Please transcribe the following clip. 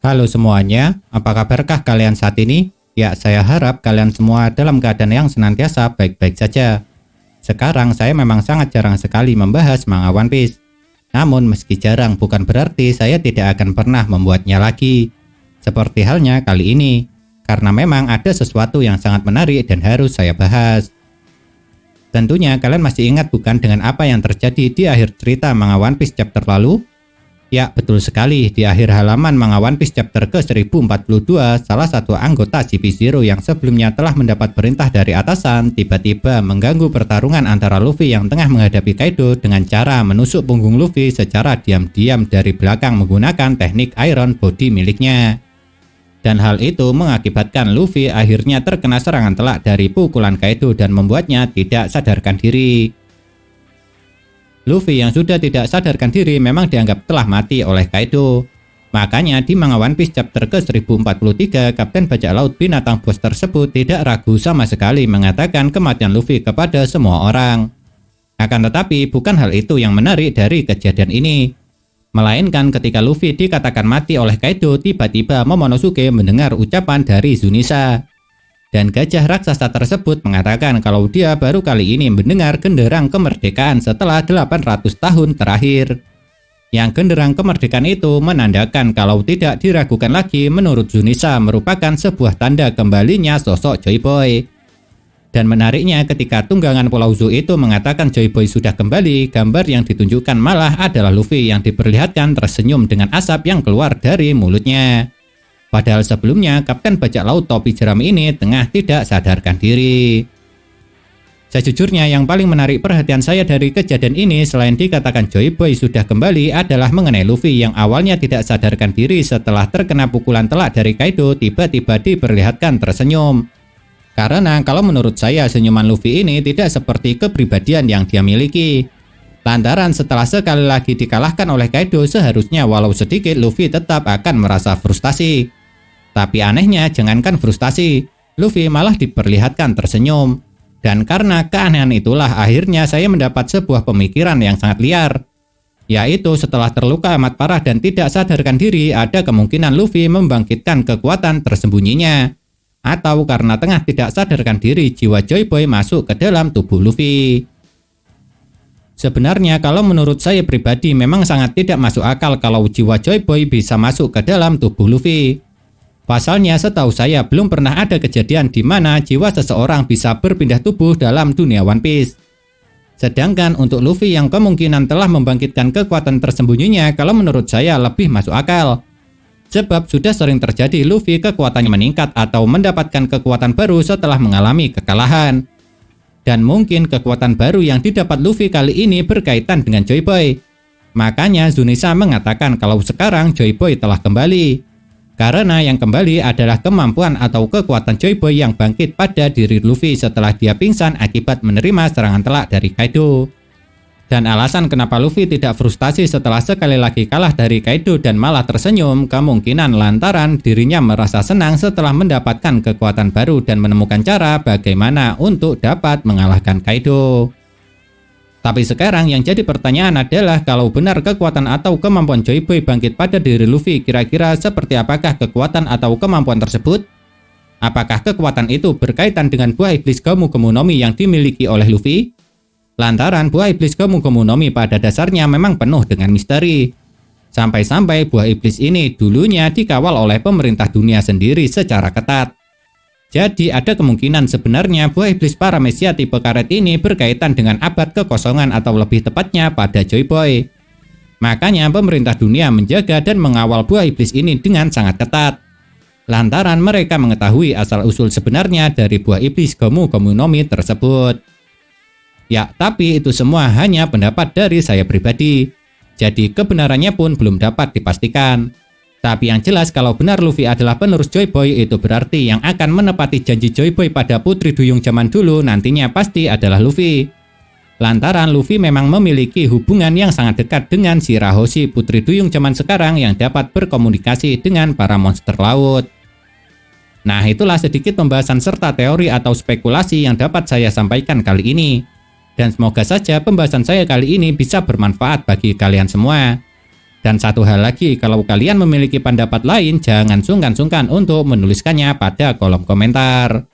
Halo semuanya, apa kabarkah kalian saat ini? Ya, saya harap kalian semua dalam keadaan yang senantiasa baik-baik saja. Sekarang saya memang sangat jarang sekali membahas manga One Piece. Namun meski jarang bukan berarti saya tidak akan pernah membuatnya lagi. Seperti halnya kali ini, karena memang ada sesuatu yang sangat menarik dan harus saya bahas. Tentunya kalian masih ingat bukan dengan apa yang terjadi di akhir cerita manga One Piece chapter lalu? Ya, betul sekali. Di akhir halaman manga One Piece chapter ke-1042, salah satu anggota CP0 yang sebelumnya telah mendapat perintah dari atasan tiba-tiba mengganggu pertarungan antara Luffy yang tengah menghadapi Kaido dengan cara menusuk punggung Luffy secara diam-diam dari belakang menggunakan teknik Iron Body miliknya. Dan hal itu mengakibatkan Luffy akhirnya terkena serangan telak dari pukulan Kaido dan membuatnya tidak sadarkan diri. Luffy yang sudah tidak sadarkan diri memang dianggap telah mati oleh Kaido. Makanya di manga One Piece chapter ke-1043, Kapten Bajak Laut binatang bos tersebut tidak ragu sama sekali mengatakan kematian Luffy kepada semua orang. Akan tetapi bukan hal itu yang menarik dari kejadian ini. Melainkan ketika Luffy dikatakan mati oleh Kaido, tiba-tiba Momonosuke mendengar ucapan dari Zunisa. Dan gajah raksasa tersebut mengatakan kalau dia baru kali ini mendengar genderang kemerdekaan setelah 800 tahun terakhir. Yang genderang kemerdekaan itu menandakan kalau tidak diragukan lagi menurut Zunisa merupakan sebuah tanda kembalinya sosok Joy Boy. Dan menariknya ketika tunggangan Pulau Zou itu mengatakan Joy Boy sudah kembali, gambar yang ditunjukkan malah adalah Luffy yang diperlihatkan tersenyum dengan asap yang keluar dari mulutnya. Padahal sebelumnya Kapten Bajak Laut topi jerami ini tengah tidak sadarkan diri. Sejujurnya yang paling menarik perhatian saya dari kejadian ini selain dikatakan Joy Boy sudah kembali adalah mengenai Luffy yang awalnya tidak sadarkan diri setelah terkena pukulan telak dari Kaido tiba-tiba diperlihatkan tersenyum. Karena kalau menurut saya senyuman Luffy ini tidak seperti kepribadian yang dia miliki. Lantaran setelah sekali lagi dikalahkan oleh Kaido seharusnya walau sedikit Luffy tetap akan merasa frustasi. Tapi anehnya jangankan frustasi, Luffy malah diperlihatkan tersenyum. Dan karena keanehan itulah akhirnya saya mendapat sebuah pemikiran yang sangat liar. Yaitu setelah terluka amat parah dan tidak sadarkan diri ada kemungkinan Luffy membangkitkan kekuatan tersembunyinya. Atau karena tengah tidak sadarkan diri jiwa Joy Boy masuk ke dalam tubuh Luffy. Sebenarnya kalau menurut saya pribadi memang sangat tidak masuk akal kalau jiwa Joy Boy bisa masuk ke dalam tubuh Luffy. Pasalnya setahu saya belum pernah ada kejadian di mana jiwa seseorang bisa berpindah tubuh dalam dunia One Piece. Sedangkan untuk Luffy yang kemungkinan telah membangkitkan kekuatan tersembunyinya kalau menurut saya lebih masuk akal. Sebab sudah sering terjadi Luffy kekuatannya meningkat atau mendapatkan kekuatan baru setelah mengalami kekalahan. Dan mungkin kekuatan baru yang didapat Luffy kali ini berkaitan dengan Joy Boy. Makanya Zunisa mengatakan kalau sekarang Joy Boy telah kembali. Karena yang kembali adalah kemampuan atau kekuatan Joy Boy yang bangkit pada diri Luffy setelah dia pingsan akibat menerima serangan telak dari Kaido. Dan alasan kenapa Luffy tidak frustasi setelah sekali lagi kalah dari Kaido dan malah tersenyum kemungkinan lantaran dirinya merasa senang setelah mendapatkan kekuatan baru dan menemukan cara bagaimana untuk dapat mengalahkan Kaido. Tapi sekarang yang jadi pertanyaan adalah kalau benar kekuatan atau kemampuan Joy Boy bangkit pada diri Luffy, kira-kira seperti apakah kekuatan atau kemampuan tersebut? Apakah kekuatan itu berkaitan dengan buah iblis Gomu Gomu no Mi yang dimiliki oleh Luffy? Lantaran buah iblis Gomu Gomu no Mi pada dasarnya memang penuh dengan misteri. Sampai-sampai buah iblis ini dulunya dikawal oleh pemerintah dunia sendiri secara ketat. Jadi ada kemungkinan sebenarnya buah iblis Paramecia tipe karet ini berkaitan dengan abad kekosongan atau lebih tepatnya pada Joy Boy. Makanya pemerintah dunia menjaga dan mengawal buah iblis ini dengan sangat ketat. Lantaran mereka mengetahui asal-usul sebenarnya dari buah iblis Gomu Gomu no Mi tersebut. Ya, tapi itu semua hanya pendapat dari saya pribadi. Jadi kebenarannya pun belum dapat dipastikan. Tapi yang jelas kalau benar Luffy adalah penerus Joy Boy itu berarti yang akan menepati janji Joy Boy pada Putri Duyung zaman dulu nantinya pasti adalah Luffy. Lantaran Luffy memang memiliki hubungan yang sangat dekat dengan Shirahoshi Putri Duyung zaman sekarang yang dapat berkomunikasi dengan para monster laut. Nah itulah sedikit pembahasan serta teori atau spekulasi yang dapat saya sampaikan kali ini. Dan semoga saja pembahasan saya kali ini bisa bermanfaat bagi kalian semua. Dan satu hal lagi, kalau kalian memiliki pendapat lain, jangan sungkan-sungkan untuk menuliskannya pada kolom komentar.